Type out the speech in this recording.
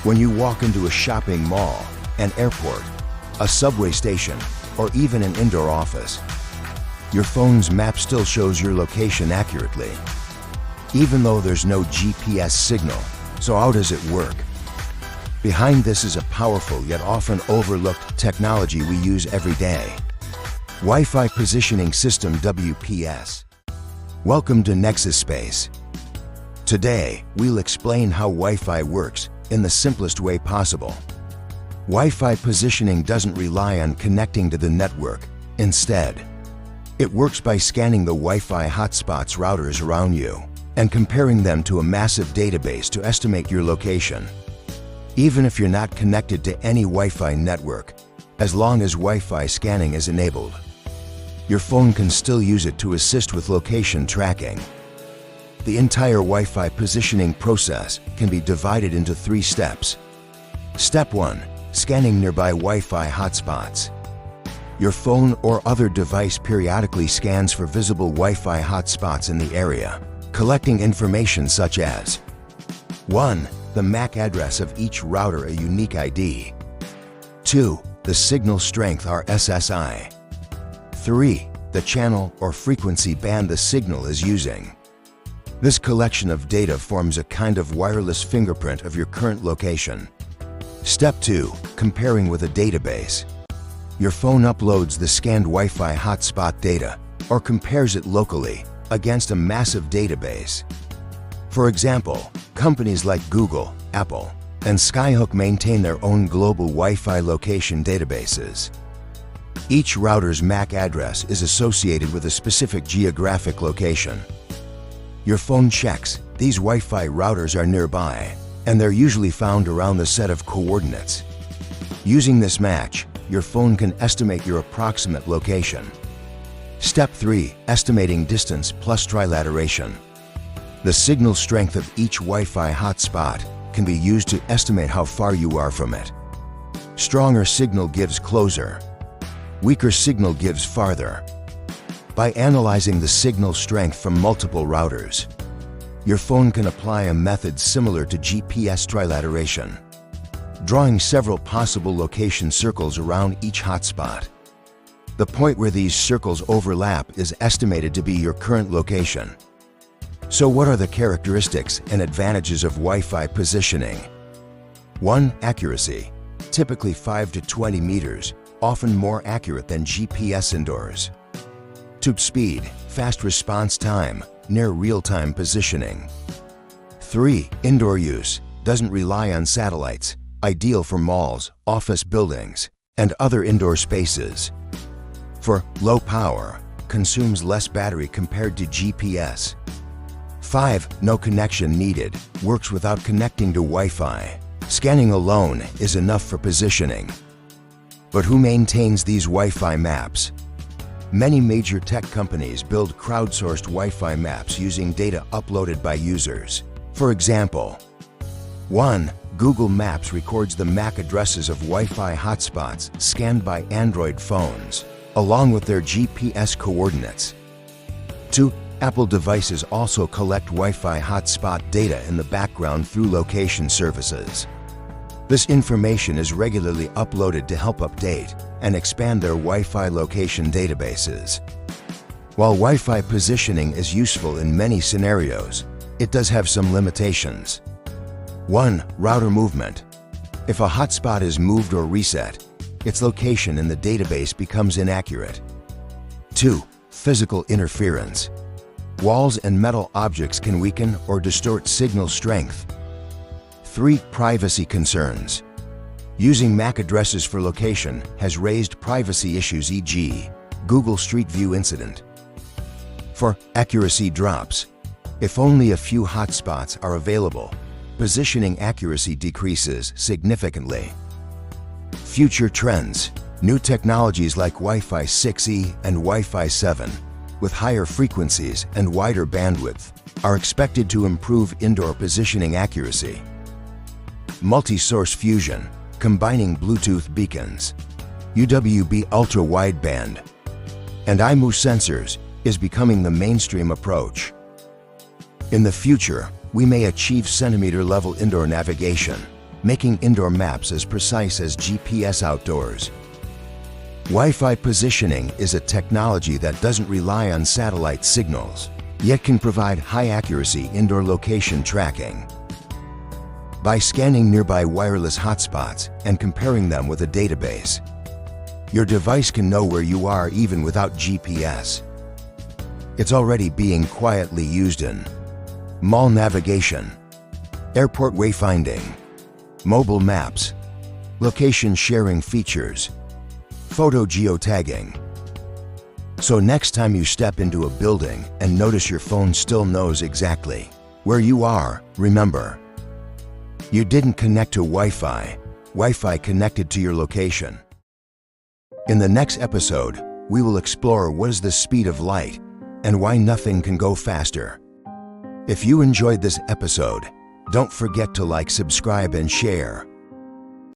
When you walk into a shopping mall, an airport, a subway station, or even an indoor office, your phone's map still shows your location accurately, even though there's no GPS signal. So how does it work? Behind this is a powerful yet often overlooked technology we use every day. Wi-Fi Positioning System, WPS. Welcome to Nexus Space. Today, we'll explain how Wi-Fi works in the simplest way possible. Wi-Fi positioning doesn't rely on connecting to the network. Instead, it works by scanning the Wi-Fi hotspots routers around you and comparing them to a massive database to estimate your location. Even if you're not connected to any Wi-Fi network, as long as Wi-Fi scanning is enabled, your phone can still use it to assist with location tracking. The entire Wi-Fi positioning process can be divided into 3 steps. Step 1. Scanning nearby Wi-Fi hotspots. Your phone or other device periodically scans for visible Wi-Fi hotspots in the area, collecting information such as 1. The MAC address of each router, a unique ID. 2. The signal strength, or SSI. 3. The channel or frequency band the signal is using. This collection of data forms a kind of wireless fingerprint of your current location. Step 2. Comparing with a database. Your phone uploads the scanned Wi-Fi hotspot data or compares it locally against a massive database. For example, companies like Google, Apple, and Skyhook maintain their own global Wi-Fi location databases. Each router's MAC address is associated with a specific geographic location. Your phone checks these Wi-Fi routers are nearby, and they're usually found around the set of coordinates. Using this match, your phone can estimate your approximate location. Step 3. Estimating distance plus trilateration. The signal strength of each Wi-Fi hotspot can be used to estimate how far you are from it. Stronger signal gives closer. Weaker signal gives farther. By analyzing the signal strength from multiple routers, your phone can apply a method similar to GPS trilateration, drawing several possible location circles around each hotspot. The point where these circles overlap is estimated to be your current location. So what are the characteristics and advantages of Wi-Fi positioning? 1. Accuracy. Typically 5 to 20 meters, often more accurate than GPS indoors. 2. Speed. Fast response time, near real-time positioning. 3. Indoor use. Doesn't rely on satellites, ideal for malls, office buildings, and other indoor spaces. 4. Low power. Consumes less battery compared to GPS. 5. No connection needed. Works without connecting to Wi-Fi. Scanning alone is enough for positioning. But who maintains these Wi-Fi maps? Many major tech companies build crowdsourced Wi-Fi maps using data uploaded by users. For example, 1. Google Maps records the MAC addresses of Wi-Fi hotspots scanned by Android phones, along with their GPS coordinates. 2. Apple devices also collect Wi-Fi hotspot data in the background through location services. This information is regularly uploaded to help update and expand their Wi-Fi location databases. While Wi-Fi positioning is useful in many scenarios, it does have some limitations. 1. Router movement. If a hotspot is moved or reset, its location in the database becomes inaccurate. 2. Physical interference. Walls and metal objects can weaken or distort signal strength. 3. Privacy concerns. Using MAC addresses for location has raised privacy issues, e.g., Google Street View incident. 4. Accuracy drops. If only a few hotspots are available, positioning accuracy decreases significantly. Future trends. New technologies like Wi-Fi 6E and Wi-Fi 7, with higher frequencies and wider bandwidth, are expected to improve indoor positioning accuracy. Multi-source fusion, combining Bluetooth beacons, UWB ultra-wideband, and IMU sensors is becoming the mainstream approach. In the future, we may achieve centimeter-level indoor navigation, making indoor maps as precise as GPS outdoors. Wi-Fi positioning is a technology that doesn't rely on satellite signals, yet can provide high-accuracy indoor location tracking. By scanning nearby wireless hotspots and comparing them with a database, your device can know where you are even without GPS. It's already being quietly used in mall navigation, airport wayfinding, mobile maps, location sharing features, photo geotagging. So next time you step into a building and notice your phone still knows exactly where you are, remember, you didn't connect to Wi-Fi. Wi-Fi connected to your location. In the next episode, we will explore what is the speed of light and why nothing can go faster. If you enjoyed this episode, don't forget to like, subscribe, and share.